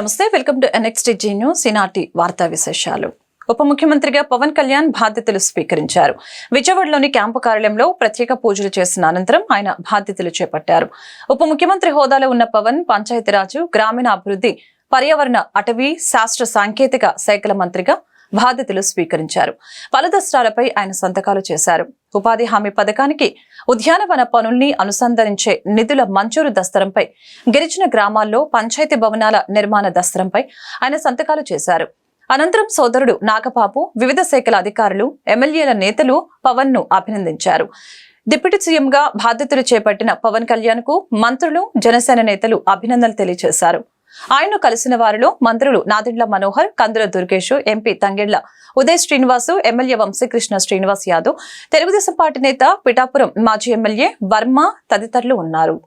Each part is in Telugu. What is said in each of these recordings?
నమస్తే, వెల్కమ్ టు NXTG న్యూస్. ఈనాటి వార్తా విశేషాలు. ఉప ముఖ్యమంత్రిగా పవన్ కళ్యాణ్ బాధ్యతలు స్వీకరించారు. విజయవాడలోని క్యాంపు కార్యాలయంలో ప్రత్యేక పూజలు చేసిన అనంతరం ఆయన బాధ్యతలు చేపట్టారు. ఉప ముఖ్యమంత్రి హోదాలో ఉన్న పవన్ పంచాయతీరాజు, గ్రామీణ అభివృద్ధి, పర్యావరణ, అటవీ, శాస్త్ర సాంకేతిక శాఖల మంత్రిగా బాధ్యతలు స్వీకరించారు. పలు దస్త్రాలపై ఆయన సంతకాలు చేశారు. ఉపాధి హామీ పథకానికి ఉద్యానవన పనుల్ని అనుసంధానించే నిధుల మంజూరు దస్త్రంపై, గిరిజన గ్రామాల్లో పంచాయతీ భవనాల నిర్మాణ దస్త్రంపై ఆయన సంతకాలు చేశారు. అనంతరం సోదరుడు నాగబాబు, వివిధ శాఖల అధికారులు, ఎమ్మెల్యేల నేతలు పవన్ ను అభినందించారు. డిప్యూటీ సీఎంగా బాధ్యతలు చేపట్టిన పవన్ కళ్యాణ్ కు మంత్రులు, జనసేన నేతలు అభినందనలు తెలియజేశారు. ఆయన్ను కలిసిన వారిలో మంత్రులు Nadendla Manohar, Kandula Durgesh, MP Tangella Uday Srinivas, MLA Vamsikrishna Srinivas Yadav, Telugudesam party నేత పిఠాపురం మాజీ ఎమ్మెల్యే వర్మ తదితరులు ఉన్నారు.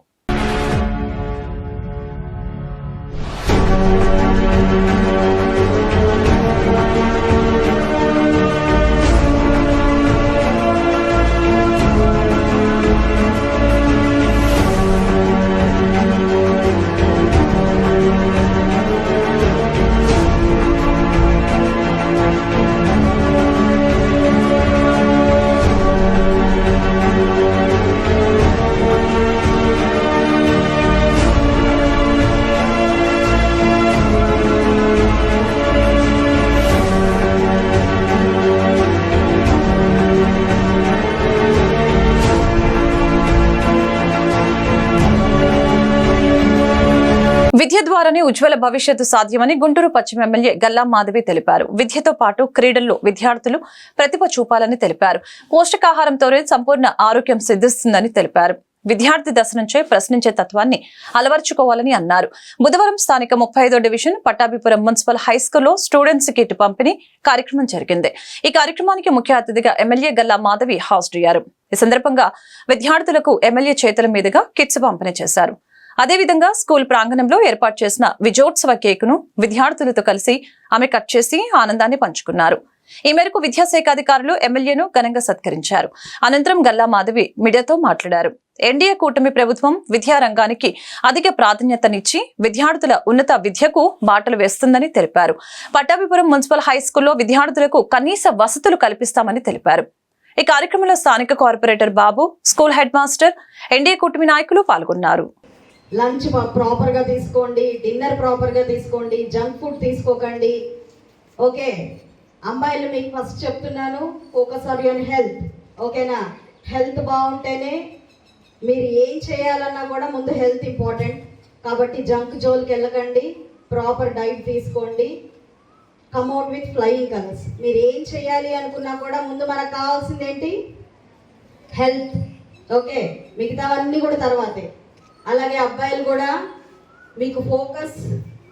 విద్య ద్వారానే ఉజ్వల భవిష్యత్తు సాధ్యమని గుంటూరు పశ్చిమ ఎమ్మెల్యే గల్లా మాధవి తెలిపారు. విద్యతో పాటు క్రీడల్లో విద్యార్థులు ప్రతిభ చూపాలని తెలిపారు. పౌష్టికాహారంతోనే సంపూర్ణ ఆరోగ్యం సిద్ధిస్తుందని తెలిపారు. విద్యార్థి దశ నుంచే ప్రశ్నించే తత్వాన్ని అలవర్చుకోవాలని అన్నారు. బుధవారం స్థానిక 35వ డివిజన్ పట్టాభిపురం మున్సిపల్ హైస్కూల్లో స్టూడెంట్స్ కిట్ పంపిణీ కార్యక్రమం జరిగింది. ఈ కార్యక్రమానికి ముఖ్య అతిథిగా ఎమ్మెల్యే గల్లా మాధవి హాజరయ్యారు. ఈ సందర్భంగా విద్యార్థులకు ఎమ్మెల్యే చేతుల మీదుగా కిట్స్ పంపిణీ చేశారు. అదేవిధంగా స్కూల్ ప్రాంగణంలో ఏర్పాటు చేసిన విజయోత్సవ కేకును విద్యార్థులతో కలిసి ఆమె కట్ చేసి ఆనందాన్ని పంచుకున్నారు. ఈ మేరకు విద్యాశాఖ అధికారులు ఎమ్మెల్యేను ఘనంగా సత్కరించారు. అనంతరం గల్లా మాధవి మీడియాతో మాట్లాడారు. ఎన్డీఏ కూటమి ప్రభుత్వం విద్యారంగానికి అధిక ప్రాధాన్యతనిచ్చి విద్యార్థుల ఉన్నత విద్యకు బాటలు వేస్తుందని తెలిపారు. పట్టాభిపురం మున్సిపల్ హైస్కూల్లో విద్యార్థులకు కనీస వసతులు కల్పిస్తామని తెలిపారు. ఈ కార్యక్రమంలో స్థానిక కార్పొరేటర్ బాబు, స్కూల్ హెడ్ మాస్టర్, ఎన్డీఏ కూటమి నాయకులు పాల్గొన్నారు. లంచ్ ప్రాపర్గా తీసుకోండి, డిన్నర్ ప్రాపర్గా తీసుకోండి, జంక్ ఫుడ్ తీసుకోకండి. ఓకే, అమ్మాయిలు మీకు ఫస్ట్ చెప్తున్నాను, ఫోకస్ ఆన్ యువర్ హెల్త్. ఓకేనా? హెల్త్ బాగుంటేనే మీరు ఏం చేయాలన్నా కూడా ముందు హెల్త్ ఇంపార్టెంట్. కాబట్టి జంక్ జోల్కి వెళ్ళకండి, ప్రాపర్ డైట్ తీసుకోండి, కమ్అట్ విత్ ఫ్లయింగ్ కలర్స్. మీరు ఏం చేయాలి అనుకున్నా కూడా ముందు మనకు కావాల్సింది ఏంటి? హెల్త్. ఓకే, మిగతావన్నీ కూడా తర్వాతే. అలాగే అబ్బాయిలు కూడా మీకు ఫోకస్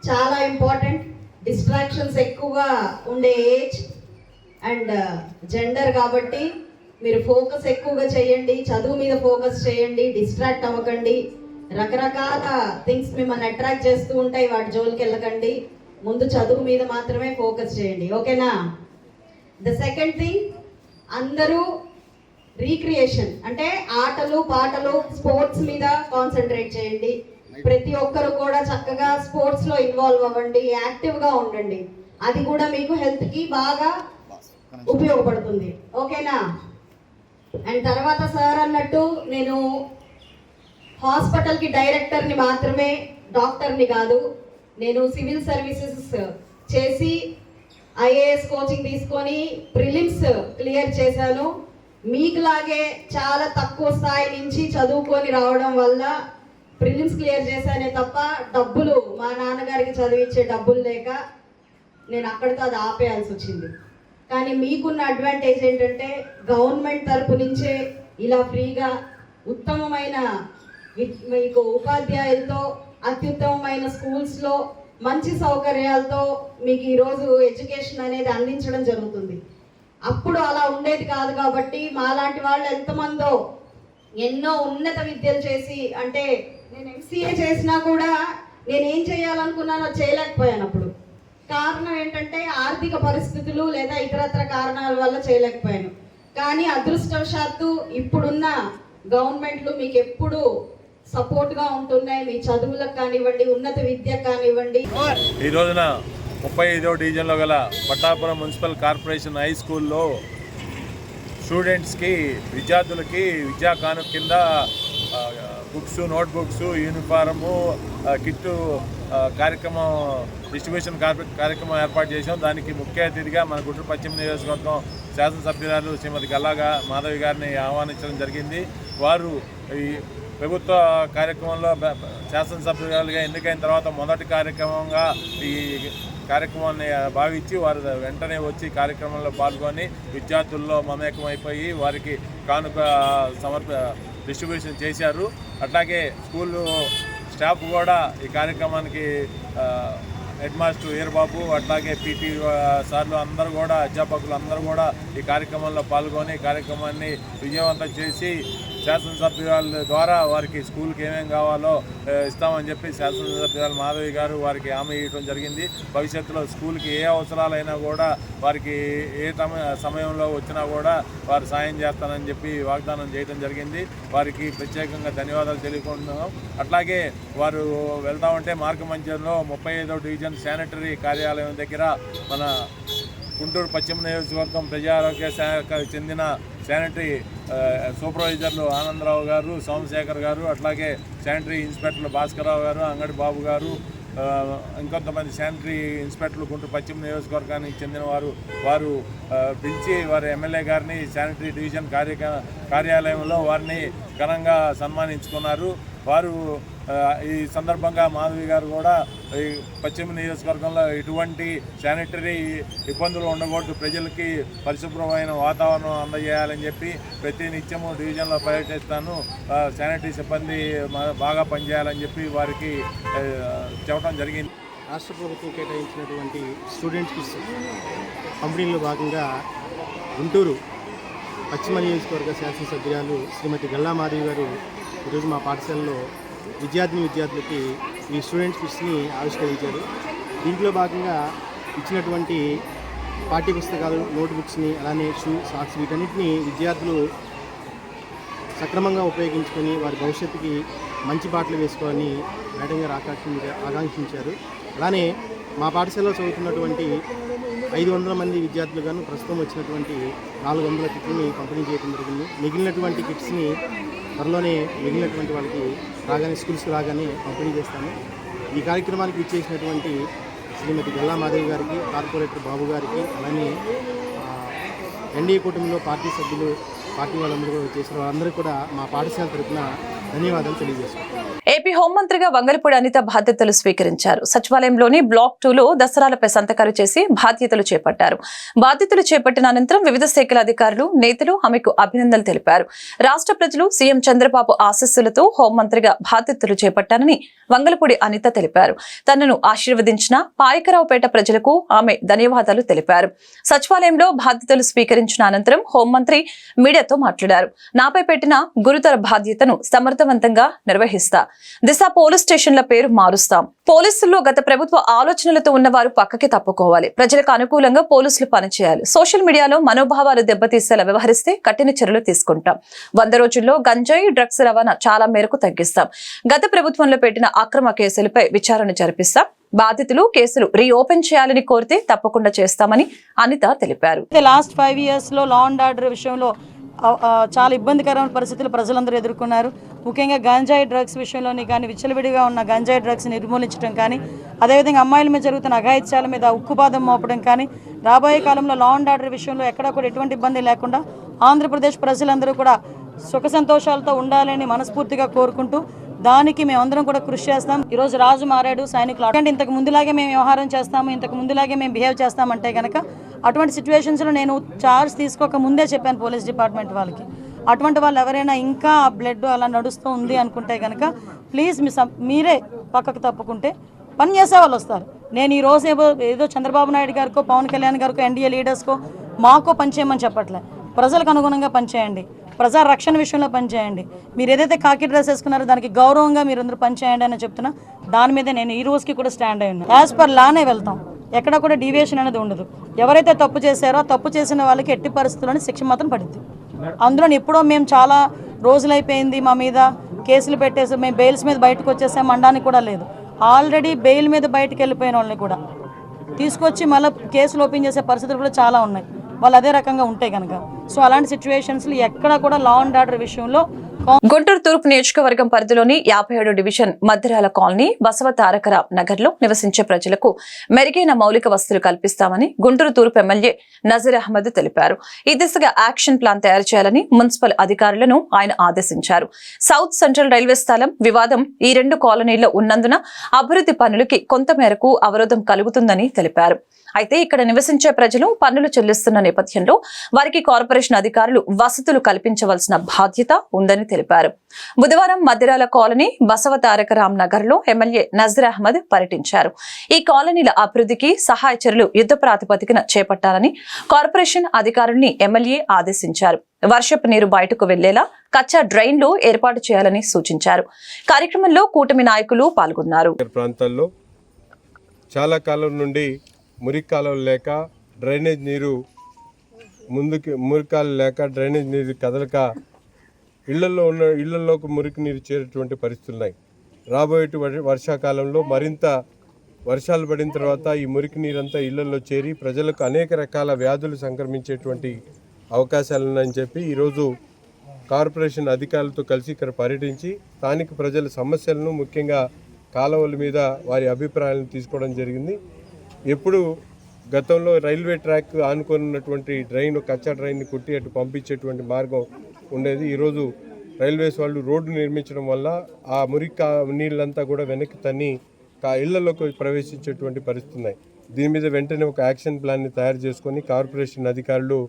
చాలా ఇంపార్టెంట్. డిస్ట్రాక్షన్స్ ఎక్కువగా ఉండే ఏజ్ అండ్ జెండర్ కాబట్టి మీరు ఫోకస్ ఎక్కువగా చేయండి, చదువు మీద ఫోకస్ చేయండి, డిస్ట్రాక్ట్ అవ్వకండి. రకరకాల థింగ్స్ మిమ్మల్ని అట్రాక్ట్ చేస్తూ ఉంటాయి, వాటి జోలికి వెళ్ళకండి. ముందు చదువు మీద మాత్రమే ఫోకస్ చేయండి. ఓకేనా? ద సెకండ్ థింగ్, అందరూ రీక్రియేషన్ అంటే ఆటలు, పాటలు, స్పోర్ట్స్ మీద కాన్సన్ట్రేట్ చేయండి. ప్రతి ఒక్కరు కూడా చక్కగా స్పోర్ట్స్లో ఇన్వాల్వ్ అవ్వండి, యాక్టివ్గా ఉండండి. అది కూడా మీకు హెల్త్కి బాగా ఉపయోగపడుతుంది. ఓకేనా? అండ్ తర్వాత సార్ అన్నట్టు నేను హాస్పిటల్కి డైరెక్టర్ని మాత్రమే, డాక్టర్ని కాదు. నేను సివిల్ సర్వీసెస్ చేసి IAS కోచింగ్ తీసుకొని ప్రిలిమ్స్ క్లియర్ చేశాను. మీకులాగే చాలా తక్కువ స్థాయి నుంచి చదువుకొని రావడం వల్ల ప్రిలిమ్స్ క్లియర్ చేశానే తప్ప డబ్బులు, మా నాన్నగారికి చదివించే డబ్బులు లేక నేను అక్కడితో అది ఆపేయాల్సి వచ్చింది. కానీ మీకున్న అడ్వాంటేజ్ ఏంటంటే గవర్నమెంట్ తరపు నుంచే ఇలా ఫ్రీగా ఉత్తమమైన మీకు ఉపాధ్యాయులతో, అత్యుత్తమమైన స్కూల్స్లో మంచి సౌకర్యాలతో మీకు ఈరోజు ఎడ్యుకేషన్ అనేది అందించడం జరుగుతుంది. అప్పుడు అలా ఉండేది కాదు. కాబట్టి మాలాంటి వాళ్ళు ఎంతమందో ఎన్నో ఉన్నత విద్యలు చేసి, అంటే నేను MCA చేసినా కూడా నేనేం చేయాలనుకున్నానో చేయలేకపోయాను. అప్పుడు కారణం ఏంటంటే ఆర్థిక పరిస్థితులు లేదా ఇతరత్ర కారణాల వల్ల చేయలేకపోయాను. కానీ అదృష్టవశాత్తు ఇప్పుడున్న గవర్నమెంట్లు మీకు ఎప్పుడు సపోర్ట్గా ఉంటున్నాయి. మీ చదువులకు కానివ్వండి, ఉన్నత విద్యకు కానివ్వండి. ఈ రోజున 35వ డివిజన్లో గల పట్టాపురం మున్సిపల్ కార్పొరేషన్ హై స్కూల్లో స్టూడెంట్స్కి, విద్యార్థులకి విద్యా కానుక కింద బుక్స్, నోట్బుక్స్, యూనిఫారము, కిట్టు కార్యక్రమం, డిస్ట్రిబ్యూషన్ కార్యక్రమం ఏర్పాటు చేసాం. దానికి ముఖ్య అతిథిగా మన గుంటూరు పశ్చిమ నియోజకవర్గం శాసనసభ్యురాలు శ్రీమతి గల్లా మాధవి గారిని ఆహ్వానించడం జరిగింది. వారు ఈ ప్రభుత్వ కార్యక్రమంలో శాసనసభ్యురాలుగా ఎన్నికైన తర్వాత మొదటి కార్యక్రమంగా ఈ కార్యక్రమాన్ని భావించి వారు వెంటనే వచ్చి కార్యక్రమంలో పాల్గొని విద్యార్థుల్లో మమేకమైపోయి వారికి కానుక డిస్ట్రిబ్యూషన్ చేశారు. అట్లాగే స్కూల్ స్టాఫ్ కూడా ఈ కార్యక్రమానికి హెడ్ మాస్టర్ వీరబాబు, అట్లాగే పీటీ సార్లు అందరూ కూడా, అధ్యాపకులు అందరూ కూడా ఈ కార్యక్రమంలో పాల్గొని కార్యక్రమాన్ని విజయవంతం చేసి శాసనసభ్యుల ద్వారా వారికి స్కూల్కి ఏమేమి కావాలో ఇస్తామని చెప్పి శాసనసభ్యురాలు మాధవి గారు వారికి హామీ ఇవ్వడం జరిగింది. భవిష్యత్తులో స్కూల్కి ఏ అవసరాలైనా కూడా వారికి ఏ సమయంలో వచ్చినా కూడా వారు సాయం చేస్తానని చెప్పి వాగ్దానం చేయడం జరిగింది. వారికి ప్రత్యేకంగా ధన్యవాదాలు తెలియకుంటున్నాం. అట్లాగే వారు వెళ్తామంటే మార్గమధ్యంలో 35వ డివిజన్ శానిటరీ కార్యాలయం దగ్గర మన గుంటూరు పశ్చిమ నియోజకవర్గం ప్రజారోగ్య శాఖకు చెందిన శానిటరీ సూపర్వైజర్లు ఆనందరావు గారు, సోమశేఖర్ గారు, అట్లాగే శానిటరీ ఇన్స్పెక్టర్లు భాస్కరరావు గారు, అంగడి బాబు గారు, ఇంకొంతమంది శానిటరీ ఇన్స్పెక్టర్లు గుంటూరు పశ్చిమ నియోజకవర్గానికి చెందిన వారు పిలిచి వారి ఎమ్మెల్యే గారిని శానిటరీ డివిజన్ కార్యాలయంలో వారిని ఘనంగా సన్మానించుకున్నారు. వారు ఈ సందర్భంగా మాధవి గారు కూడా ఈ పశ్చిమ నియోజకవర్గంలో ఎటువంటి శానిటరీ ఇబ్బందులు ఉండకూడదు, ప్రజలకి పరిశుభ్రమైన వాతావరణం అందజేయాలని చెప్పి ప్రతి నిత్యము డివిజన్లో పర్యటిస్తాను, శానిటరీ సిబ్బంది బాగా పనిచేయాలని చెప్పి వారికి చెప్పడం జరిగింది. రాష్ట్ర ప్రభుత్వం కేటాయించినటువంటి స్టూడెంట్స్కి పంపిణీలో భాగంగా గుంటూరు పశ్చిమ నియోజకవర్గ శాసనసభ్యురాలు శ్రీమతి గల్లా మాధవి గారు ఈరోజు మా పాఠశాలలో విద్యార్థులకి ఈ స్టూడెంట్స్ కిట్స్ని ఆవిష్కరించారు. దీంట్లో భాగంగా ఇచ్చినటువంటి పాఠ్య పుస్తకాలు, నోట్బుక్స్ని, అలానే షూ, సాక్స్ వీటన్నిటిని విద్యార్థులు సక్రమంగా ఉపయోగించుకొని వారి భవిష్యత్తుకి మంచి బాటలు వేసుకోవాలని మేడం గారు ఆకాంక్షించారు. అలానే మా పాఠశాలలో చదువుతున్నటువంటి 500 మంది విద్యార్థులు గాను ప్రస్తుతం వచ్చినటువంటి 400 కిట్ని పంపిణీ చేయడం జరిగింది. మిగిలినటువంటి కిట్స్ని త్వరలోనే మిగిలినటువంటి వాళ్ళకి స్కూల్స్కి రాగానే పంపిణీ చేస్తాము. ఈ కార్యక్రమానికి ఇచ్చేసినటువంటి శ్రీమతి గల్లా మాధవి గారికి, కార్పొరేటర్ బాబు గారికి, అలానే ఎన్డీఏ కూటమిలో పార్టీ సభ్యులు, పార్టీ వాళ్ళందరూ కూడా వచ్చేసిన వారందరూ కూడా మా పాఠశాల తరఫున ధన్యవాదాలు తెలియజేస్తున్నాం. ఏపీ హోంమంత్రిగా వంగలపూడి అనిత బాధ్యతలు స్వీకరించారు. సచివాలయంలోని బ్లాక్ 2లో దసరాలపై సంతకాలు చేసి బాధ్యతలు చేపట్టారు. బాధ్యతలు చేపట్టిన అనంతరం వివిధ శాఖల అధికారులు, నేతలు ఆమెకు అభినందనలు తెలిపారు. రాష్ట్ర ప్రజలు సీఎం చంద్రబాబు ఆశీస్సులతో హోంమంత్రిగా బాధ్యతలు చేపట్టానని వంగలపూడి అనిత తెలిపారు. తనను ఆశీర్వదించిన పాయకరావుపేట ప్రజలకు ఆమె ధన్యవాదాలు తెలిపారు. సచివాలయంలో బాధ్యతలు స్వీకరించిన అనంతరం హోంమంత్రి మీడియాతో మాట్లాడారు. నాపై పెట్టిన గురుతర బాధ్యతను సమర్థవంతంగా నిర్వహిస్తా. దిశ పోలీస్ స్టేషన్ల పేరు మారుస్తాం. పోలీసుల్లో గత ప్రభుత్వ ఆలోచనలతో ఉన్నవారు పక్కకి తప్పుకోవాలి. ప్రజలకు అనుకూలంగా పోలీసులు పనిచేయాలి. సోషల్ మీడియాలో మనోభావాలు దెబ్బతీసేలా వ్యవహరిస్తే కఠిన చర్యలు తీసుకుంటాం. 100 రోజుల్లో గంజాయి, డ్రగ్స్ రవాణా చాలా మేరకు తగ్గిస్తాం. గత ప్రభుత్వంలో పెట్టిన అక్రమ కేసులపై విచారణ జరిపిస్తాం. బాధితులు కేసులు రీఓపెన్ చేయాలని కోరితే తప్పకుండా చేస్తామని అనిత తెలిపారు. లాస్ట్ 5 years లో లా అండ్ ఆర్డర్ విషయంలో చాలా ఇబ్బందికరమైన పరిస్థితులు ప్రజలందరూ ఎదుర్కొన్నారు. ముఖ్యంగా గంజాయి డ్రగ్స్ విషయంలోని కానీ, విచ్చలవిడిగా ఉన్న గంజాయి డ్రగ్స్ నిర్మూలించడం కానీ, అదేవిధంగా అమ్మాయిల మీద జరుగుతున్న అఘాయిత్యాల మీద ఉక్కుపాదం మోపడం కానీ, రాబోయే కాలంలో లా అండ్ ఆర్డర్ విషయంలో ఎక్కడా కూడా ఎటువంటి ఇబ్బంది లేకుండా ఆంధ్రప్రదేశ్ ప్రజలందరూ కూడా సుఖ సంతోషాలతో ఉండాలని మనస్ఫూర్తిగా కోరుకుంటూ దానికి మేమందరం కూడా కృషి చేస్తాం. ఈరోజు రాజు మారాడు, సైనికులు అంటే ఇంతకు ముందులాగే మేము వ్యవహారం చేస్తాము, ఇంతకు ముందులాగే మేము బిహేవ్ చేస్తామంటే కనుక అటువంటి సిచ్యువేషన్స్లో నేను చార్జ్ తీసుకోక ముందే చెప్పాను పోలీస్ డిపార్ట్మెంట్ వాళ్ళకి. అటువంటి వాళ్ళు ఎవరైనా ఇంకా బ్లడ్ అలా నడుస్తూ ఉంది అనుకుంటే కనుక ప్లీజ్ మీరే పక్కకు తప్పుకుంటే పని చేసే వాళ్ళు వస్తారు. నేను ఈ రోజు ఏదో చంద్రబాబు నాయుడు గారికో, పవన్ కళ్యాణ్ గారికో, ఎన్డీఏ లీడర్స్కో మాకో పనిచేయమని చెప్పట్లే. ప్రజలకు అనుగుణంగా పనిచేయండి, ప్రజా రక్షణ విషయంలో పనిచేయండి. మీరు ఏదైతే కాకి డ్రెస్ వేసుకున్నారో దానికి గౌరవంగా మీరు అందరూ పనిచేయండి అని చెప్తున్నా. దాని మీద నేను ఈ రోజుకి కూడా స్టాండ్ అయ్యి ఉన్నా. యాజ్ పర్ లానే వెళ్తాం. ఎక్కడ కూడా డీవియేషన్ అనేది ఉండదు. ఎవరైతే తప్పు చేశారో ఆ తప్పు చేసిన వాళ్ళకి ఎట్టి పరిస్థితుల్లోనే శిక్ష మాత్రం పడుద్ది. అందులో ఎప్పుడో మేము చాలా రోజులైపోయింది మా మీద కేసులు పెట్టేసి మేము బెయిల్స్ మీద బయటకు వచ్చేసాం అనడానికి కూడా లేదు. ఆల్రెడీ బెయిల్ మీద బయటకు వెళ్ళిపోయిన వాళ్ళని కూడా తీసుకొచ్చి మళ్ళీ కేసులు ఓపెన్ చేసే పరిస్థితులు కూడా చాలా ఉన్నాయి, వాళ్ళు అదే రకంగా ఉంటాయి కనుక. సో అలాంటి సిచ్యువేషన్స్లో ఎక్కడ కూడా లా అండ్ ఆర్డర్ విషయంలో గుంటూరు తూర్పు నియోజకవర్గం పరిధిలోని 57 డివిజన్ మధ్యరాల కాలనీ బసవ తారకరాం నగర్ లో నివసించే ప్రజలకు మెరుగైన మౌలిక వసతులు కల్పిస్తామని గుంటూరు తూర్పు ఎమ్మెల్యే నజీర్ అహ్మద్ తెలిపారు. ఈ దిశగా యాక్షన్ ప్లాన్ తయారు చేయాలని మున్సిపల్ అధికారులను ఆయన ఆదేశించారు. సౌత్ సెంట్రల్ రైల్వే స్థలం వివాదం ఈ 2 కాలనీల్లో ఉన్నందున అభివృద్ధి పనులకి కొంతమేరకు అవరోధం కలుగుతుందని తెలిపారు. అయితే ఇక్కడ నివసించే ప్రజలు పన్నులు చెల్లిస్తున్న నేపథ్యంలో వారికి కార్పొరేషన్ అధికారులు వసతులు కల్పించవలసిన బాధ్యత ఉందని తెలిపారు. బుధవారం మధ్యరాల కాలనీ బసవ తారకరాం నగర్ లో ఎమ్మెల్యే నజీర్ అహ్మద్ పర్యటించారు. ఈ కాలనీల అభివృద్ధికి సహాయ చర్యలు యుద్ధ ప్రాతిపదికన చేపట్టాలని కార్పొరేషన్ అధికారుల్ని ఎమ్మెల్యే ఆదేశించారు. వర్షపు నీరు బయటకు వెళ్లేలా కచ్చా డ్రైన్లు ఏర్పాటు చేయాలని సూచించారు. కార్యక్రమంలో కూటమి నాయకులు పాల్గొన్నారు. ప్రాంతాల్లో చాలా కాలం నుండి మురికాలు లేక డ్రైనేజ్ నీరు మురికాలు లేక డ్రైనేజ్ నీరు కదలక ఇళ్లలోకి మురికి నీరు చేరేటువంటి పరిస్థితులు ఉన్నాయి. రాబోయే వర్షాకాలంలో మరింత వర్షాలు పడిన తర్వాత ఈ మురికి నీరంతా ఇళ్లలో చేరి ప్రజలకు అనేక రకాల వ్యాధులు సంక్రమించేటువంటి అవకాశాలు ఉన్నాయని చెప్పి ఈరోజు కార్పొరేషన్ అధికారులతో కలిసి ఇక్కడ పర్యటించి స్థానిక ప్రజల సమస్యలను ముఖ్యంగా కాలువల మీద వారి అభిప్రాయాలను తీసుకోవడం జరిగింది. ఎప్పుడు గతంలో రైల్వే ట్రాక్ ఆనుకున్నటువంటి డ్రైన్ కచ్చా డ్రైన్ని కొట్టి అటు పంపించేటువంటి మార్గం ఉండేది. ఈరోజు రైల్వేస్ వాళ్ళు రోడ్డు నిర్మించడం వల్ల ఆ మురికి నీళ్ళంతా కూడా వెనక్కి తన్ని ఇళ్లలోకి ప్రవేశించేటువంటి పరిస్థితి ఉన్నాయి. దీని మీద వెంటనే ఒక యాక్షన్ ప్లాన్ని తయారు చేసుకొని కార్పొరేషన్ అధికారులు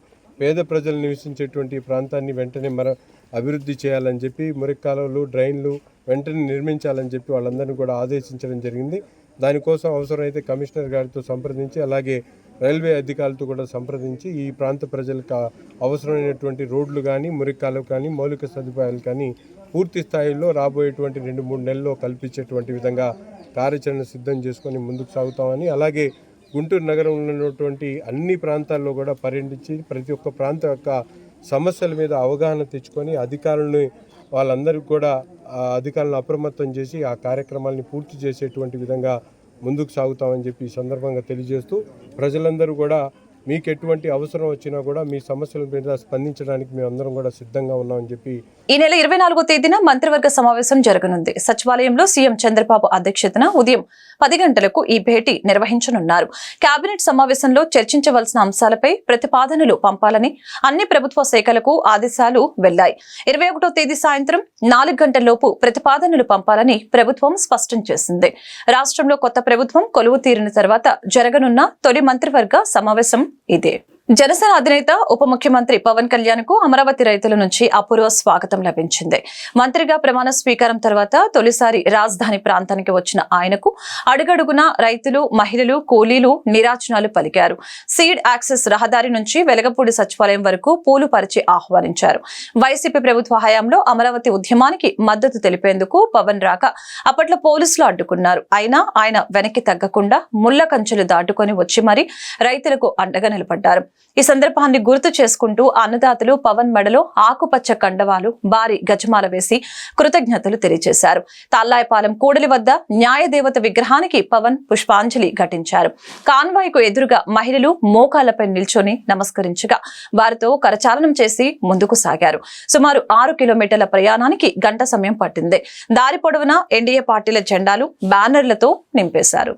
పేద ప్రజలు నివసించేటువంటి ప్రాంతాన్ని వెంటనే అభివృద్ధి చేయాలని చెప్పి మురికి కాలువలు డ్రైన్లు వెంటనే నిర్మించాలని చెప్పి వాళ్ళందరినీ కూడా ఆదేశించడం జరిగింది. దానికోసం అవసరమైతే కమిషనర్ గారితో సంప్రదించి అలాగే రైల్వే అధికారులతో కూడా సంప్రదించి ఈ ప్రాంత ప్రజలకు అవసరమైనటువంటి రోడ్లు కానీ మురికి కాలువ కానీ మౌలిక సదుపాయాలు కానీ పూర్తి స్థాయిలో రాబోయేటువంటి 2-3 నెలల్లో కల్పించేటువంటి విధంగా కార్యాచరణ సిద్ధం చేసుకొని ముందుకు సాగుతామని, అలాగే గుంటూరు నగరంలో ఉన్నటువంటి అన్ని ప్రాంతాల్లో కూడా పర్యటించి ప్రతి ఒక్క ప్రాంతం యొక్క సమస్యల మీద అవగాహన తెచ్చుకొని అధికారులని వాళ్ళందరికీ కూడా అధికారులను అప్రమత్తం చేసి ఆ కార్యక్రమాలని పూర్తి చేసేటువంటి విధంగా ముందుకు సాగుతామని చెప్పి ఈ సందర్భంగా తెలియజేస్తూ ప్రజలందరూ కూడా మీకు ఎటువంటి అవసరం వచ్చినా కూడా మీ సమస్యల మీద స్పందించడానికి మేమందరం కూడా సిద్ధంగా ఉన్నామని చెప్పి ఈ నెల 24వ తేదీన మంత్రివర్గ సమావేశం జరగనుంది. సచివాలయంలో సీఎం చంద్రబాబు అధ్యక్షతన ఉదయం 10 గంటలకు ఈ భేటీ నిర్వహించనున్నారు. కేబినెట్ సమావేశంలో చర్చించవలసిన అంశాలపై ప్రతిపాదనలు పంపాలని అన్ని ప్రభుత్వ శాఖలకు ఆదేశాలు వెళ్లాయి. 21వ తేదీ సాయంత్రం 4 గంటలలోపు ప్రతిపాదనలు పంపాలని ప్రభుత్వం స్పష్టం చేసింది. రాష్ట్రంలో కొత్త ప్రభుత్వం కొలువు తీరిన తర్వాత జరగనున్న తొలి మంత్రివర్గ సమావేశం ఇదే. జనసేన అధినేత ఉప ముఖ్యమంత్రి పవన్ కళ్యాణ్ కు అమరావతి రైతుల నుంచి అపూర్వ స్వాగతం లభించింది. మంత్రిగా ప్రమాణ స్వీకారం తర్వాత తొలిసారి రాజధాని ప్రాంతానికి వచ్చిన ఆయనకు అడుగడుగున రైతులు, మహిళలు, కూలీలు నీరాజనాలు పలికారు. సీడ్ యాక్సెస్ రహదారి నుంచి వెలగపూడి సచివాలయం వరకు పూలు పరిచి ఆహ్వానించారు. వైసీపీ ప్రభుత్వ హయాంలో అమరావతి ఉద్యమానికి మద్దతు తెలిపేందుకు పవన్ రాక అప్పట్లో పోలీసులు అడ్డుకున్నారు. అయినా ఆయన వెనక్కి తగ్గకుండా ముళ్ల కంచెలు దాటుకొని వచ్చి మరీ రైతులకు అండగా నిలబడ్డారు. ఈ సందర్భాన్ని గుర్తు చేసుకుంటూ అన్నదాతలు పవన్ మెడలో ఆకుపచ్చ కండవాలు, భారీ గజమాల వేసి కృతజ్ఞతలు తెలియజేశారు. తాళ్లాయపాలెం కూడలి వద్ద న్యాయదేవత విగ్రహానికి పవన్ పుష్పాంజలి ఘటించారు. కాన్వాయ్కు ఎదురుగా మహిళలు మోకాళ్లపై నిల్చొని నమస్కరించగా వారితో కరచాలనం చేసి ముందుకు సాగారు. సుమారు 6 కిలోమీటర్ల ప్రయాణానికి గంట సమయం పట్టింది. దారి పొడవునా ఎన్డీఏ పార్టీల జెండాలు, బ్యానర్లతో నింపేశారు.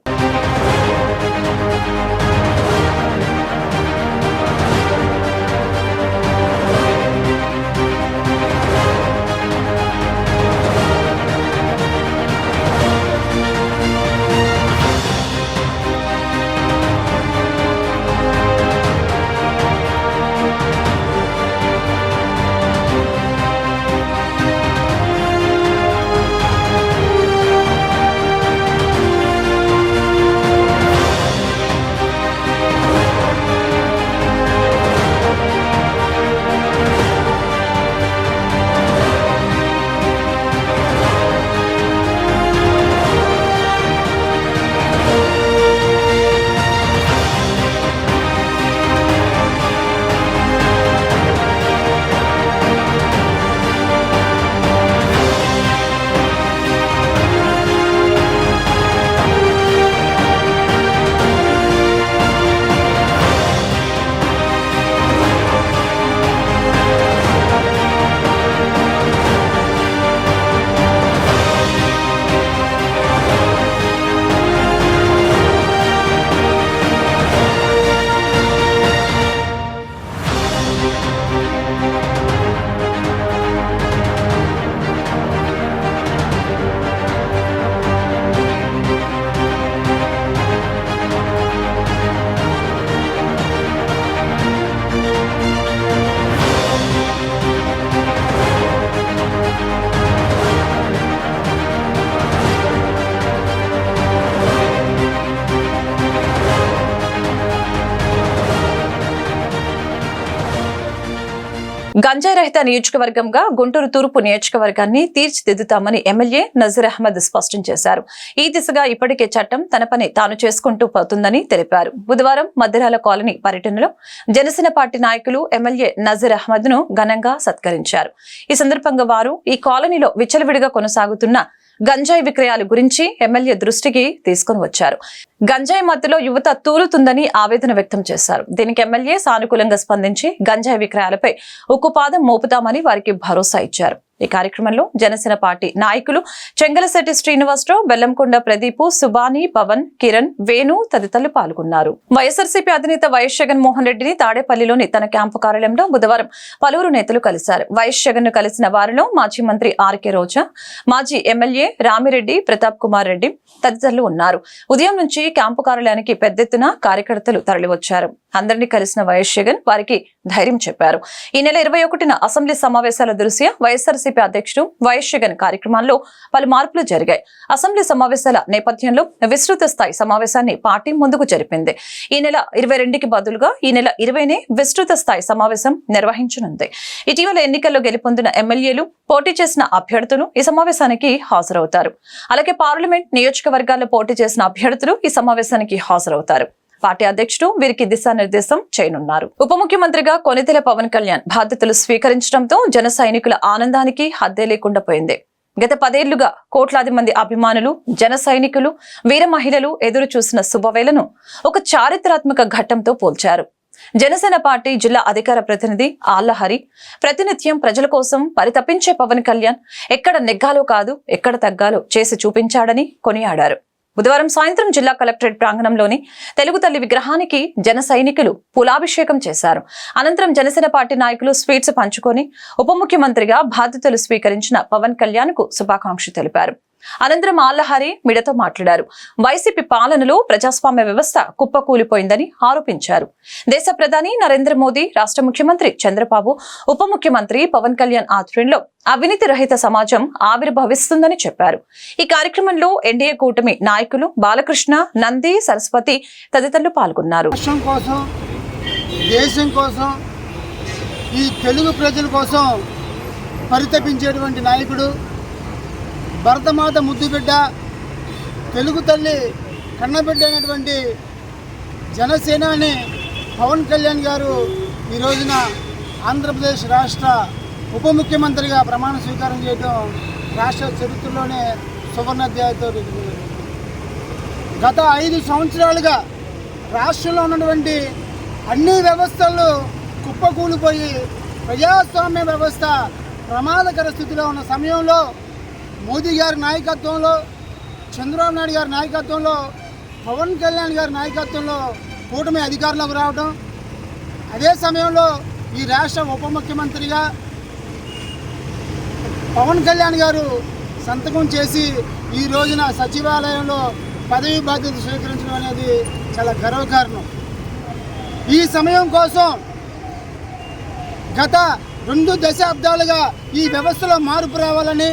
గంజాయి రహిత నియోజకవర్గంగా గుంటూరు తూర్పు నియోజకవర్గాన్ని తీర్చిదిద్దుతామని ఎమ్మెల్యే నజీర్ అహ్మద్ స్పష్టం చేశారు. ఈ దిశగా ఇప్పటికే చట్టం తన పని తాను చేసుకుంటూ పోతుందని తెలిపారు. బుధవారం మద్దిరాల కాలనీ పర్యటనలో జనసేన పార్టీ నాయకులు ఎమ్మెల్యే నజీర్ అహ్మద్ ను ఘనంగా సత్కరించారు. ఈ సందర్భంగా వారు ఈ కాలనీలో విచ్చలవిడిగా కొనసాగుతున్న గంజాయి విక్రయాల గురించి ఎమ్మెల్యే దృష్టికి తీసుకుని వచ్చారు. గంజాయి మత్తులో యువత తూలుతుందని ఆవేదన వ్యక్తం చేశారు. దీనికి ఎమ్మెల్యే సానుకూలంగా స్పందించి గంజాయి విక్రయాలపై ఉక్కుపాదం మోపుతామని వారికి భరోసా ఇచ్చారు. ఈ కార్యక్రమంలో జనసేన పార్టీ నాయకులు చెంగలశెట్టి శ్రీనివాసరావు, బెల్లంకొండ ప్రదీప్, సుబాని, పవన్, కిరణ్, వేణు తదితరులు పాల్గొన్నారు. వైఎస్ఆర్సీపీ అధినేత వైఎస్ జగన్మోహన్ రెడ్డిని తాడేపల్లిలోని తన క్యాంపు కార్యాలయంలో బుధవారం పలువురు నేతలు కలిశారు. వైఎస్ జగన్ ను కలిసిన వారిలో మాజీ మంత్రి ఆర్కే రోజా, మాజీ ఎమ్మెల్యే రామిరెడ్డి, ప్రతాప్ కుమార్ రెడ్డి తదితరులు ఉన్నారు. ఉదయం నుంచి క్యాంపు కార్యాలయానికి పెద్ద ఎత్తున కార్యకర్తలు తరలివచ్చారు. అందరినీ కలిసిన వైఎస్ జగన్ వారికి ధైర్యం చెప్పారు. ఈ నెల 21న అసెంబ్లీ సమావేశాల దృష్ట్యా వైఎస్ఆర్సీపీ అధ్యక్షుడు వైఎస్ జగన్ కార్యక్రమాల్లో పలు మార్పులు జరిగాయి. అసెంబ్లీ సమావేశాల నేపథ్యంలో విస్తృత స్థాయి సమావేశాన్ని పార్టీ ముందుకు జరిపింది. ఈ నెల 22కి బదులుగా ఈ నెల 20నే విస్తృత స్థాయి సమావేశం నిర్వహించనుంది. ఇటీవల ఎన్నికల్లో గెలుపొందిన ఎమ్మెల్యేలు, పోటీ చేసిన అభ్యర్థులు ఈ సమావేశానికి హాజరవుతారు. అలాగే పార్లమెంట్ నియోజకవర్గాల్లో పోటీ చేసిన అభ్యర్థులు ఈ సమావేశానికి హాజరవుతారు. పార్టీ అధ్యక్షుడు వీరికి దిశానిర్దేశం చేయనున్నారు. ఉప ముఖ్యమంత్రిగా కొణిదెల పవన్ కళ్యాణ్ బాధ్యతలు స్వీకరించడంతో జన సైనికుల ఆనందానికి హద్దే లేకుండా పోయింది. గత 10 ఏళ్లుగా కోట్లాది మంది అభిమానులు, జన సైనికులు, వీర మహిళలు ఎదురు చూసిన శుభవేళను ఒక చారిత్రాత్మక ఘట్టంతో పోల్చారు. జనసేన పార్టీ జిల్లా అధికార ప్రతినిధి ఆళ్లహరి ప్రతినిత్యం ప్రజల కోసం పరితపించే పవన్ కళ్యాణ్ ఎక్కడ నెగ్గాలో కాదు, ఎక్కడ తగ్గాలో చేసి చూపించాడని కొనియాడారు. బుధవారం సాయంత్రం జిల్లా కలెక్టరేట్ ప్రాంగణంలోని తెలుగు తల్లి విగ్రహానికి జన సైనికులు పూలాభిషేకం చేశారు. అనంతరం జనసేన పార్టీ నాయకులు స్వీట్స్ పంచుకొని ఉప ముఖ్యమంత్రిగా బాధ్యతలు స్వీకరించిన పవన్ కళ్యాణ్ కు శుభాకాంక్షలు తెలిపారు. అనంతరం ఆళ్లహరి మీడియాతో మాట్లాడారు. వైసీపీ పాలనలో ప్రజాస్వామ్య వ్యవస్థ కుప్పకూలిపోయిందని ఆరోపించారు. దేశ ప్రధాని నరేంద్ర మోదీ, రాష్ట్ర ముఖ్యమంత్రి చంద్రబాబు, ఉప ముఖ్యమంత్రి పవన్ కళ్యాణ్ ఆధ్వర్యంలో అవినీతి రహిత సమాజం ఆవిర్భవిస్తుందని చెప్పారు. ఈ కార్యక్రమంలో ఎన్డీఏ కూటమి నాయకులు బాలకృష్ణ, నంది, సరస్వతి తదితరులు పాల్గొన్నారు. దేశం కోసం, ఈ తెలుగు ప్రజల కోసం పరితపించేటువంటి నాయకుడు, భరతమాత ముద్దుబిడ్డ, తెలుగు తల్లి కన్నబిడ్డ అయినటువంటి జనసేనాని పవన్ కళ్యాణ్ గారు ఈ రోజున ఆంధ్రప్రదేశ్ రాష్ట్ర ఉప ముఖ్యమంత్రిగా ప్రమాణ స్వీకారం చేయడం రాష్ట్ర చరిత్రలోనే సువర్ణాధ్యాయంతో గత 5 సంవత్సరాలుగా రాష్ట్రంలో ఉన్నటువంటి అన్ని వ్యవస్థలు కుప్పకూలిపోయి ప్రజాస్వామ్య వ్యవస్థ ప్రమాదకర స్థితిలో ఉన్న సమయంలో మోదీ గారి నాయకత్వంలో, చంద్రబాబు నాయుడు గారి నాయకత్వంలో, పవన్ కళ్యాణ్ గారి నాయకత్వంలో కూటమి అధికారంలోకి రావడం, అదే సమయంలో ఈ రాష్ట్ర ఉప ముఖ్యమంత్రిగా పవన్ కళ్యాణ్ గారు సంతకం చేసి ఈ రోజున సచివాలయంలో పదవి బాధ్యత స్వీకరించడం అనేది చాలా గర్వకారణం. ఈ సమయం కోసం గత 2 దశాబ్దాలుగా ఈ వ్యవస్థలో మార్పు రావాలని,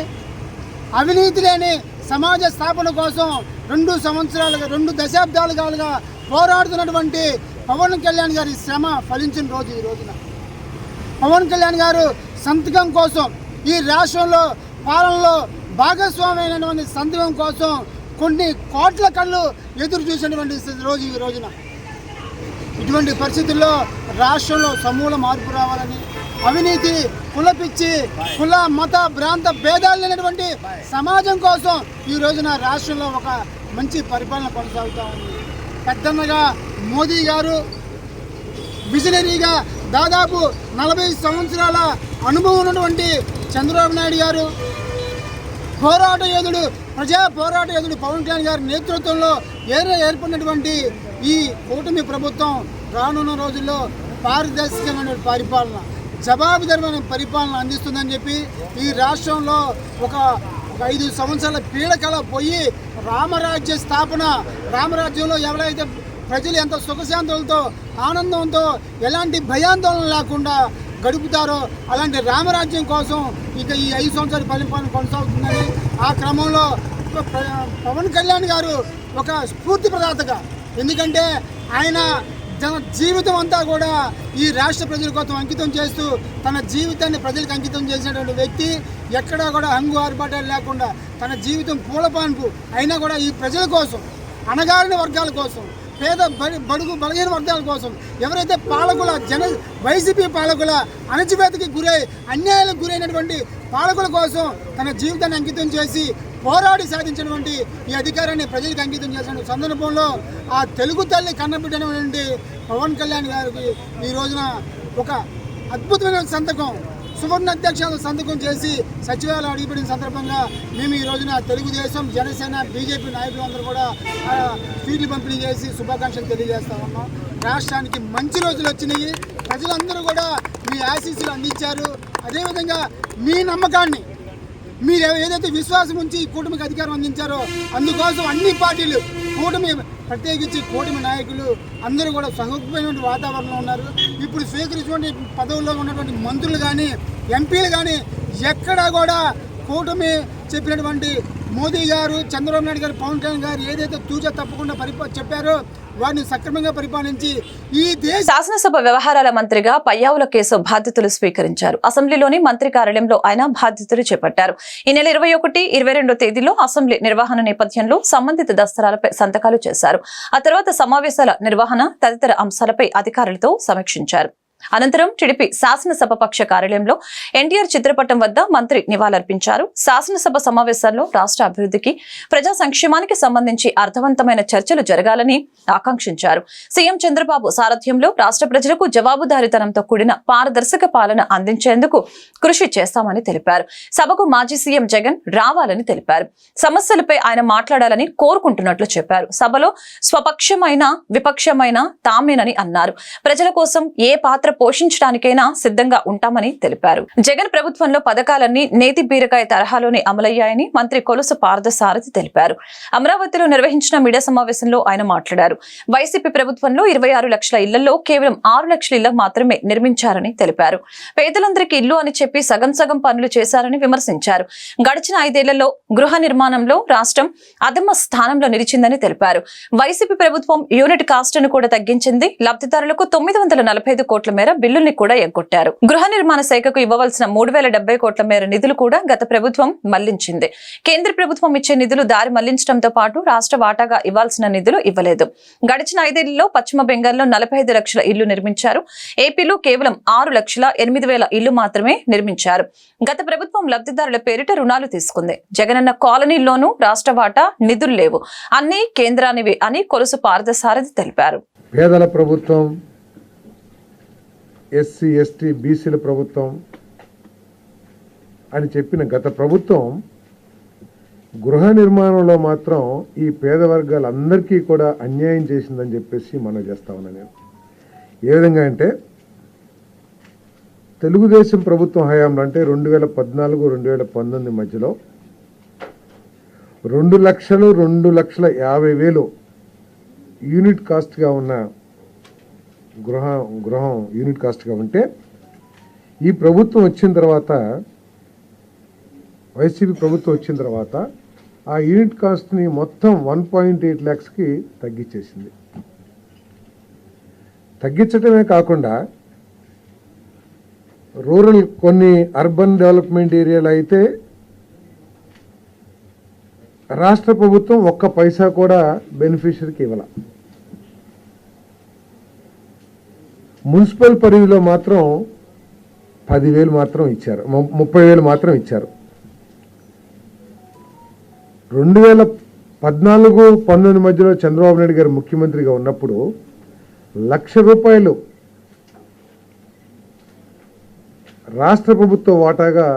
అవినీతి లేని సమాజ స్థాపన కోసం 2 దశాబ్దాలుగా పోరాడుతున్నటువంటి పవన్ కళ్యాణ్ గారి శ్రమ ఫలించిన రోజు ఈ రోజున. పవన్ కళ్యాణ్ గారు సంతకం కోసం, ఈ రాష్ట్రంలో పాలనలో భాగస్వామ్యమైనటువంటి సంతకం కోసం కొన్ని కోట్ల కళ్ళు ఎదురు చూసినటువంటి రోజు ఈ రోజున. ఇటువంటి పరిస్థితుల్లో రాష్ట్రంలో సమూల మార్పు రావాలని, అవినీతి, కులపిచ్చి, కుల మత ప్రాంత భేదాలు లేనటువంటి సమాజం కోసం ఈ రోజున రాష్ట్రంలో ఒక మంచి పరిపాలన కొనసాగుతూ ఉంది. పెద్దన్నగా మోదీ గారు విజనరీగా దాదాపు 40 సంవత్సరాల అనుభవం ఉన్నటువంటి చంద్రబాబు నాయుడు గారు, పోరాట యోధుడు, ప్రజా పోరాట యోధుడు పవన్ కళ్యాణ్ గారి నేతృత్వంలో ఏర్పడినటువంటి ఈ కూటమి ప్రభుత్వం రానున్న రోజుల్లో పారదర్శకమైన పరిపాలన, జవాబుదారీమైన పరిపాలన అందిస్తుందని చెప్పి ఈ రాష్ట్రంలో ఒక 5 సంవత్సరాల పీడకల పోయి రామరాజ్య స్థాపన, రామరాజ్యంలో ఎవరైతే ప్రజలు ఎంత సుఖశాంతులతో, ఆనందంతో, ఎలాంటి భయాందోళన లేకుండా గడుపుతారో అలాంటి రామరాజ్యం కోసం ఇక ఈ 5 సంవత్సరాల పరిపాలన కొనసాగుతుందని, ఆ క్రమంలో పవన్ కళ్యాణ్ గారు ఒక స్ఫూర్తి ప్రదాతగా, ఎందుకంటే ఆయన జీవితం అంతా కూడా ఈ రాష్ట్ర ప్రజల కోసం అంకితం చేస్తూ తన జీవితాన్ని ప్రజలకు అంకితం చేసినటువంటి వ్యక్తి ఎక్కడా కూడా హంగు ఆర్భాటాలు లేకుండా తన జీవితం పూలపాన్పు అయినా కూడా ఈ ప్రజల కోసం, అణగారిన వర్గాల కోసం, పేద బడుగు బలహీన వర్గాల కోసం, ఎవరైతే పాలకుల వైసీపీ పాలకుల అణచివేతకి గురై అన్యాయాలకు గురైనటువంటి పాలకుల కోసం తన జీవితాన్ని అంకితం చేసి పోరాడి సాధించినటువంటి ఈ అధికారాన్ని ప్రజలకు అంకితం చేసిన సందర్భంలో ఆ తెలుగు తల్లి కన్నబిడ్డైనటువంటి పవన్ కళ్యాణ్ గారికి ఈ రోజున ఒక అద్భుతమైన సంతకం, సువర్ణ అధ్యక్షుల సంతకం చేసి సచివాలయం అడిగిపడిన సందర్భంగా మేము ఈ రోజున తెలుగుదేశం, జనసేన, బీజేపీ నాయకులందరూ కూడా స్వీట్లు పంపిణీ చేసి శుభాకాంక్షలు తెలియజేస్తా ఉన్నాం. రాష్ట్రానికి మంచి రోజులు వచ్చినాయి. ప్రజలందరూ కూడా మీ ఆశీస్సులు అందించారు. అదేవిధంగా మీ నమ్మకాన్ని, మీరు ఏదైతే విశ్వాసం ఉంచి కూటమికి అధికారం అందించారో అందుకోసం అన్ని పార్టీలు, కూటమి ప్రత్యేకించి కూటమి నాయకులు అందరూ కూడా సహృదయమైన వాతావరణంలో ఉన్నారు. ఇప్పుడు స్వీకరించినటువంటి పదవుల్లో ఉన్నటువంటి మంత్రులు కానీ, ఎంపీలు కానీ ఎక్కడా కూడా కూటమి చెప్పినటువంటి మోదీ గారు, చంద్రబాబు నాయుడు గారు, పవన్ కళ్యాణ్ గారు ఏదైతే తూచా తప్పకుండా చెప్పారో వారిని సక్రమంగా పరిపాలించి ఈ దేశ శాసనసభ వ్యవహారాల మంత్రిగా పయ్యావుల కేశవ్ బాధ్యతలు స్వీకరించారు. అసెంబ్లీలోని మంత్రి కార్యాలయంలో ఆయన బాధ్యతలు చేపట్టారు. ఈ నెల 21, 22 తేదీలో అసెంబ్లీ నిర్వహణ నేపథ్యంలో సంబంధిత దస్తరాలపై సంతకాలు చేశారు. ఆ తర్వాత సమావేశాల నిర్వహణ తదితర అంశాలపై అధికారులతో సమీక్షించారు. అనంతరం టీడీపీ శాసనసభ పక్ష కార్యాలయంలో ఎన్టీఆర్ చిత్రపటం వద్ద మంత్రి నివాళులర్పించారు. శాసనసభ సమావేశాల్లో రాష్ట్ర అభివృద్ధికి, ప్రజా సంక్షేమానికి సంబంధించి అర్థవంతమైన చర్చలు జరగాలని ఆకాంక్షించారు. సీఎం చంద్రబాబు సారథ్యంలో రాష్ట్ర ప్రజలకు జవాబుదారీతనంతో కూడిన పారదర్శక పాలన అందించేందుకు కృషి చేస్తామని తెలిపారు. సభకు మాజీ సీఎం జగన్ రావాలని తెలిపారు. సమస్యలపై ఆయన మాట్లాడాలని కోరుకుంటున్నట్లు చెప్పారు. సభలో స్వపక్షమైన విపక్షమైన తామేనని అన్నారు. ప్రజల కోసం ఏ పాత్ర పోషించడానికైనా సిద్ధంగా ఉంటామని తెలిపారు. జగన్ ప్రభుత్వంలో పథకాలన్నీ నేతి బీరకాయ తరహాలోనే అమలయ్యాయని మంత్రి కొలుసు పార్థసారథి తెలిపారు. అమరావతిలో నిర్వహించిన మీడియా సమావేశంలో ఆయన మాట్లాడారు. వైసీపీ ప్రభుత్వంలో 26 లక్షల ఇళ్లలో కేవలం 6 లక్షల ఇళ్లు మాత్రమే నిర్మించారని తెలిపారు. పేదలందరికీ ఇల్లు అని చెప్పి సగం సగం పనులు చేశారని విమర్శించారు. గడిచిన 5 ఏళ్లలో గృహ నిర్మాణంలో రాష్ట్రం అధమ స్థానంలో నిలిచిందని తెలిపారు. వైసీపీ ప్రభుత్వం యూనిట్ కాస్ట్ ను కూడా తగ్గించింది. లబ్ధిదారులకు 945 కోట్ల మేర బిల్లుల్ని కూడా ఎగ్గొట్టారు. గృహ నిర్మాణ శాఖకు ఇవ్వవలసిన 3070 కోట్ల మేర నిధులు కూడా గత ప్రభుత్వం మళ్లించింది. కేంద్ర ప్రభుత్వం ఇచ్చే నిధులు దారి మళ్లించడంతో పాటు రాష్ట్ర వాటాగా ఇవ్వాల్సిన నిధులు ఇవ్వలేదు. గడిచిన 5 ఏళ్లలో పశ్చిమ బెంగాల్లో 45 లక్షల ఇళ్లు నిర్మించారు. ఏపీలో కేవలం 6,08,000 ఇళ్లు మాత్రమే నిర్మించారు. గత ప్రభుత్వం లబ్ధిదారుల పేరిట రుణాలు తీసుకుంది. జగనన్న కాలనీల్లోనూ రాష్ట్ర వాటా నిధులు లేవు, అన్ని కేంద్రానివే అని కొలుసు పార్థసారథి తెలిపారు. పేదల ప్రభుత్వం, ఎస్సీ ఎస్టీ బీసీల ప్రభుత్వం అని చెప్పిన గత ప్రభుత్వం గృహ నిర్మాణంలో మాత్రం ఈ పేద వర్గాలందరికీ కూడా అన్యాయం చేసిందని చెప్పేసి మనం చేస్తా ఉన్నాను. నేను ఏ విధంగా అంటే తెలుగుదేశం ప్రభుత్వం హయాంలో అంటే 2014-2019 మధ్యలో 2,50,000 యూనిట్ కాస్ట్గా ఉన్న గృహం యూనిట్ కాస్ట్గా ఉంటే ఈ ప్రభుత్వం వచ్చిన తర్వాత, వైసీపీ ప్రభుత్వం వచ్చిన తర్వాత ఆ యూనిట్ కాస్ట్ని మొత్తం 1.8 lakhsకి తగ్గించేసింది. తగ్గించడమే కాకుండా రూరల్ కొన్ని అర్బన్ డెవలప్మెంట్ ఏరియాలు అయితే రాష్ట్ర ప్రభుత్వం ఒక్క పైసా కూడా బెనిఫిషరీకి ఇవ్వాల. మున్సిపల్ పరిధిలో మాత్రం 10,000 మాత్రం ఇచ్చారు, 30,000 మాత్రం ఇచ్చారు. 2014-19 మధ్యలో చంద్రబాబు నాయుడు గారు ముఖ్యమంత్రిగా ఉన్నప్పుడు ₹1,00,000 రాష్ట్ర ప్రభుత్వ వాటాగా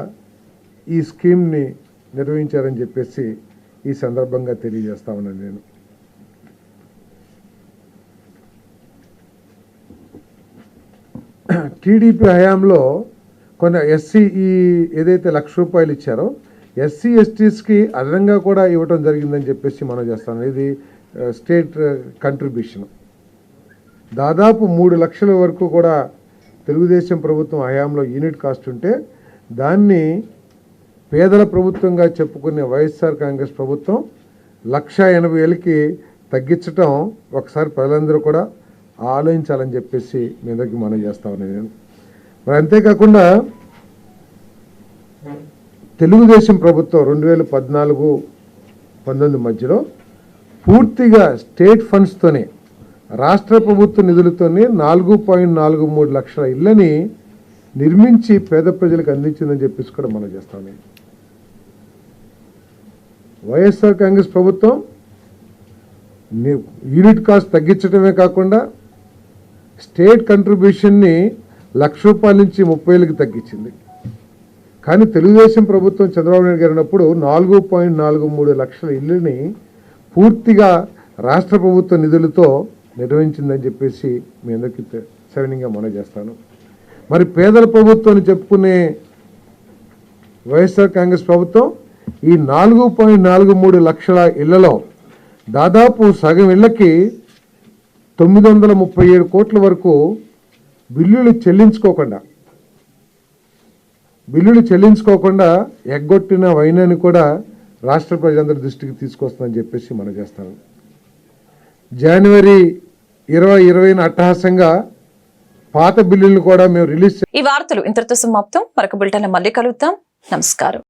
ఈ స్కీమ్ని నిర్వహించారని చెప్పేసి ఈ సందర్భంగా తెలియజేస్తా ఉన్నాను. నేను టీడీపీ హయాంలో కొన్ని ఎస్సీ ఏదైతే ₹1,00,000 ఇచ్చారో ఎస్సీ ఎస్టీస్కి అదనంగా కూడా ఇవ్వటం జరిగిందని చెప్పేసి మనం చేస్తాం. ఇది స్టేట్ కంట్రిబ్యూషన్ దాదాపు 3 లక్షల వరకు కూడా తెలుగుదేశం ప్రభుత్వం హయాంలో యూనిట్ కాస్ట్ ఉంటే దాన్ని పేదల ప్రభుత్వంగా చెప్పుకునే వైఎస్ఆర్ కాంగ్రెస్ ప్రభుత్వం 1,80,000కి తగ్గించటం ఒకసారి ప్రజలందరూ కూడా ఆలోచించాలని చెప్పేసి మీ అందరికీ మనం చేస్తా ఉన్నాను నేను. మరి అంతేకాకుండా తెలుగుదేశం ప్రభుత్వం 2014-19 మధ్యలో పూర్తిగా స్టేట్ ఫండ్స్తోనే రాష్ట్ర ప్రభుత్వ నిధులతోనే 4.43 లక్షల ఇళ్ళని నిర్మించి పేద ప్రజలకు అందించిందని చెప్పేసి కూడా మనం చేస్తా ఉన్నాం. వైఎస్ఆర్ కాంగ్రెస్ ప్రభుత్వం యూనిట్ కాస్ట్ తగ్గించడమే కాకుండా స్టేట్ కంట్రిబ్యూషన్ని ₹1,00,000 నుంచి 30,000కి తగ్గించింది. కానీ తెలుగుదేశం ప్రభుత్వం చంద్రబాబు నాయుడు గారు ఉన్నప్పుడు 4.43 లక్షల ఇళ్ళని పూర్తిగా రాష్ట్ర ప్రభుత్వ నిధులతో నిర్వహించిందని చెప్పేసి మీ అందరికీ సవినీయంగా మనం చేస్తాను. మరి పేదల ప్రభుత్వం అని చెప్పుకునే వైఎస్ఆర్ కాంగ్రెస్ ప్రభుత్వం ఈ 4.43 లక్షల ఇళ్లలో దాదాపు సగం ఇళ్లకి 937 కోట్ల వరకు బిల్లులు చెల్లించుకోకుండా ఎగ్గొట్టిన వైనాన్ని కూడా రాష్ట్ర ప్రజలందరి దృష్టికి తీసుకొస్తుందని చెప్పేసి మనం చేస్తాను. జనవరి 2020 అట్టహాసంగా పాత బిల్లులను కూడా మేము రిలీజ్ ఈ వార్తలు ఇంతటితో సమాప్తం. మరొక బులెటిన్లో మళ్ళీ కలుద్దాం. నమస్కారం.